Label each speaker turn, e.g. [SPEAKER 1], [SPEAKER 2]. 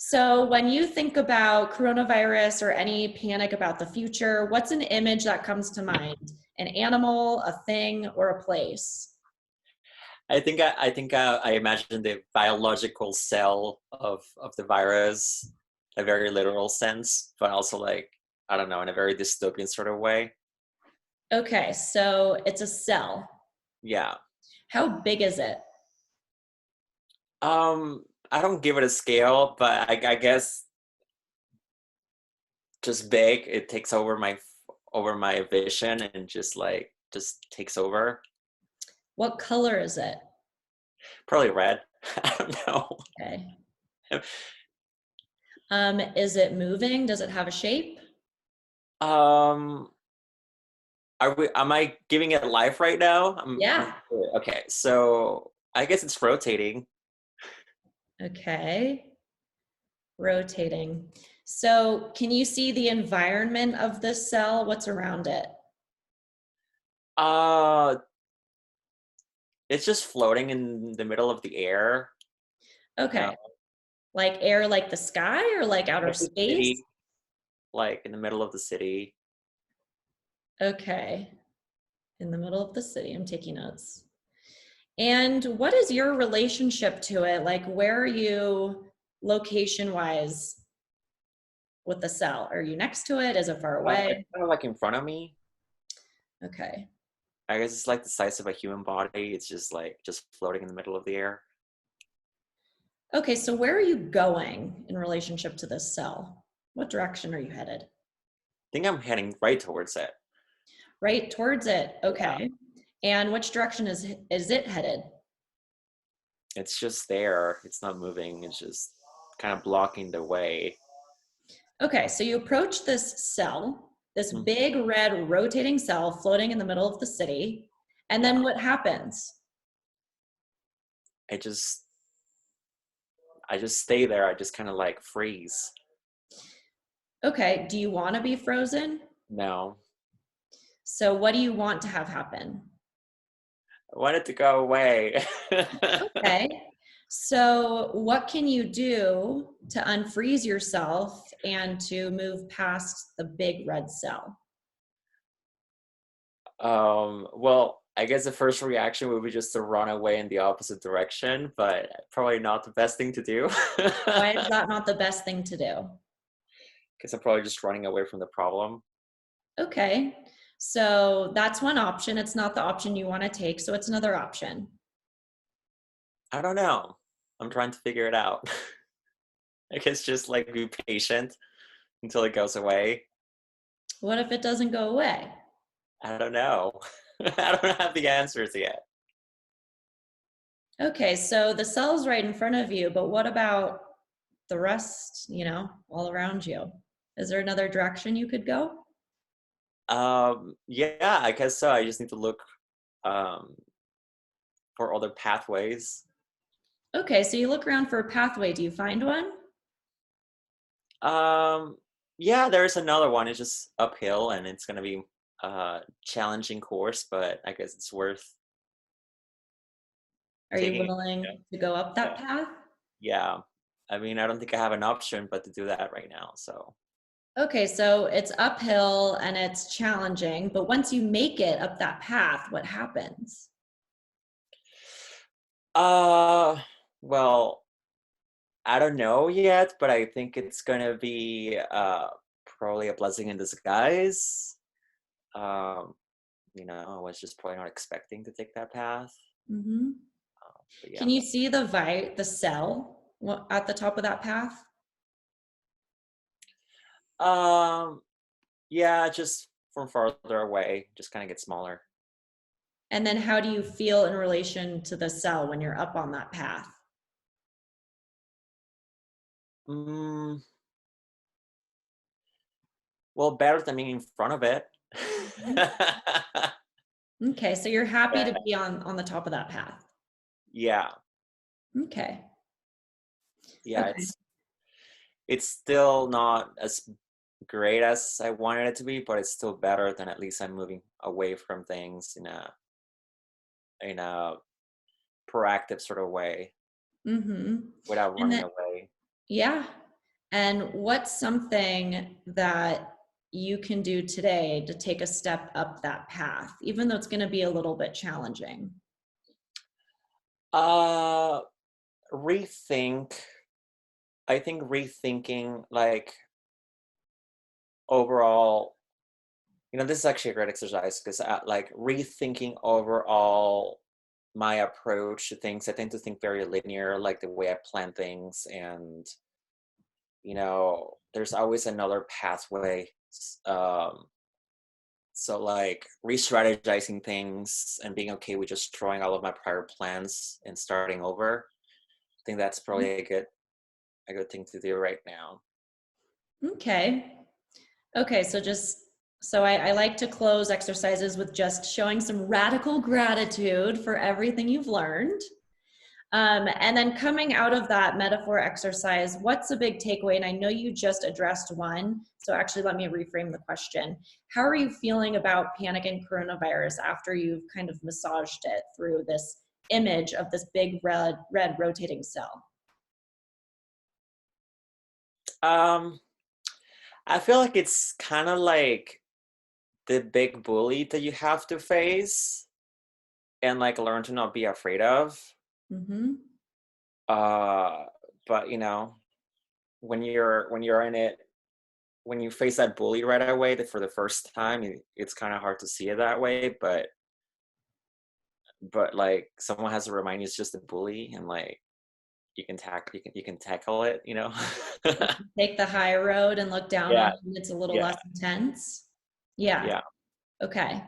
[SPEAKER 1] So when you think about coronavirus or any panic about the future, what's an image that comes to mind? An animal, a thing, or a place?
[SPEAKER 2] I imagine the biological cell of the virus, a very literal sense, but also like I don't know, in a very dystopian sort of way.
[SPEAKER 1] Okay, so it's a cell.
[SPEAKER 2] Yeah.
[SPEAKER 1] How big is it?
[SPEAKER 2] I don't give it a scale, but I guess just big. It takes over my vision and just takes over.
[SPEAKER 1] What color is it?
[SPEAKER 2] Probably red. I don't know.
[SPEAKER 1] Okay. Is it moving? Does it have a shape?
[SPEAKER 2] Um, am I giving it life right now?
[SPEAKER 1] Yeah.
[SPEAKER 2] Okay, so I guess it's rotating.
[SPEAKER 1] Okay. Rotating. So can you see the environment of this cell? What's around it?
[SPEAKER 2] Uh, it's just floating in the middle of the air, you know,
[SPEAKER 1] Okay. Like air, like the sky or like outer
[SPEAKER 2] like the
[SPEAKER 1] space?
[SPEAKER 2] city, like in the middle of the city.
[SPEAKER 1] Okay. In the middle of the city. I'm taking notes. And what is your relationship to it? Like, where are you location wise with the cell? Are you next to it? Is it far
[SPEAKER 2] It's
[SPEAKER 1] away?
[SPEAKER 2] kind of like in front of me.
[SPEAKER 1] Okay.
[SPEAKER 2] I guess it's like the size of a human body. It's just floating in the middle of the air.
[SPEAKER 1] Okay, so where are you going in relationship to this cell? What direction are you headed?
[SPEAKER 2] I think I'm heading right towards it.
[SPEAKER 1] Right towards it.
[SPEAKER 2] Yeah,
[SPEAKER 1] Okay. And which direction is it headed?
[SPEAKER 2] it's just there. It's not moving. It's just kind of blocking the way.
[SPEAKER 1] Okay, so you approach this cell, this
[SPEAKER 2] Mhm.
[SPEAKER 1] big red rotating cell floating in the middle of the city. And
[SPEAKER 2] Yeah,
[SPEAKER 1] then what happens?
[SPEAKER 2] I just I just stay there. I just kind of like freeze.
[SPEAKER 1] Okay, do you want to be frozen?
[SPEAKER 2] No,
[SPEAKER 1] So what do you want to have happen?
[SPEAKER 2] I want it to go away.
[SPEAKER 1] Okay. So what can you do to unfreeze yourself and to move past the big red cell?
[SPEAKER 2] Well, I guess the first reaction would be just to run away in the opposite direction, but probably not the best thing to do.
[SPEAKER 1] Why is that not the best thing to do?
[SPEAKER 2] Because I'm probably just running away from the problem.
[SPEAKER 1] Okay. So that's one option. It's not the option you want to take, so it's another option.
[SPEAKER 2] I don't know. I'm trying to figure it out. I guess just like be patient until it goes away.
[SPEAKER 1] What if it doesn't go away?
[SPEAKER 2] I don't know. I don't have the answers yet.
[SPEAKER 1] Okay, so the cell's right in front of you, but what about the rest, all around you? Is there another direction you could go?
[SPEAKER 2] Yeah, I guess so. I just need to look um, for other pathways.
[SPEAKER 1] Okay, so you look around for a pathway. Do you find one?
[SPEAKER 2] Um, yeah, there's another one. It's just uphill, and it's gonna be a challenging course, but I guess it's worth
[SPEAKER 1] Are you
[SPEAKER 2] taking.
[SPEAKER 1] willing to go up
[SPEAKER 2] Yeah,
[SPEAKER 1] that path?
[SPEAKER 2] yeah. I mean, I don't think I have an option but to do that right now. So,
[SPEAKER 1] Okay, so it's uphill and it's challenging, but once you make it up that path, what happens?
[SPEAKER 2] uh, well, I don't know yet, but I think it's gonna be probably a blessing in disguise. Um, I was just probably not expecting to take that path.
[SPEAKER 1] Hmm.
[SPEAKER 2] But yeah.
[SPEAKER 1] Can you see the cell at the top of that path?
[SPEAKER 2] Um, yeah, just from farther away, just kind of get smaller.
[SPEAKER 1] And then how do you feel in relation to the cell when you're up on that path?
[SPEAKER 2] Mm, well, better than being in front of it.
[SPEAKER 1] Mhm. Okay, so you're happy
[SPEAKER 2] Yeah,
[SPEAKER 1] to be on the top of that path.
[SPEAKER 2] yeah,
[SPEAKER 1] Okay.
[SPEAKER 2] yeah.
[SPEAKER 1] Okay.
[SPEAKER 2] It's still not as great as I wanted it to be, but it's still better than at least I'm moving away from things in a proactive sort of way
[SPEAKER 1] Mm-hmm.
[SPEAKER 2] without
[SPEAKER 1] And
[SPEAKER 2] running
[SPEAKER 1] then
[SPEAKER 2] away.
[SPEAKER 1] yeah. And what's something that you can do today to take a step up that path, even though it's going to be a little bit challenging?
[SPEAKER 2] Uh, rethink. I think rethinking, like, overall, this is actually a great exercise because, like, rethinking overall my approach to things. I tend to think very linear, like the way I plan things, and there's always another pathway. Um, so, like, re-strategizing things and being okay with just throwing all of my prior plans and starting over. I think that's probably a good thing to do right now.
[SPEAKER 1] Okay. Okay, so I like to close exercises with just showing some radical gratitude for everything you've learned. And then coming out of that metaphor exercise, what's a big takeaway? And I know you just addressed one, so actually let me reframe the question. How are you feeling about panic and coronavirus after you've kind of massaged it through this image of this big red rotating cell?
[SPEAKER 2] Um, I feel like it's kind of like the big bully that you have to face and, like, learn to not be afraid of.
[SPEAKER 1] Mm-hmm.
[SPEAKER 2] Uh, but when you're in it, when you face that bully right away for the first time, it's kind of hard to see it that way. But like, someone has to remind you it's just a bully, and, like, you can tackle it.
[SPEAKER 1] Take the high road and look down on
[SPEAKER 2] Yeah,
[SPEAKER 1] it, and it's a little
[SPEAKER 2] yeah,
[SPEAKER 1] less intense. Yeah.
[SPEAKER 2] yeah.
[SPEAKER 1] Okay.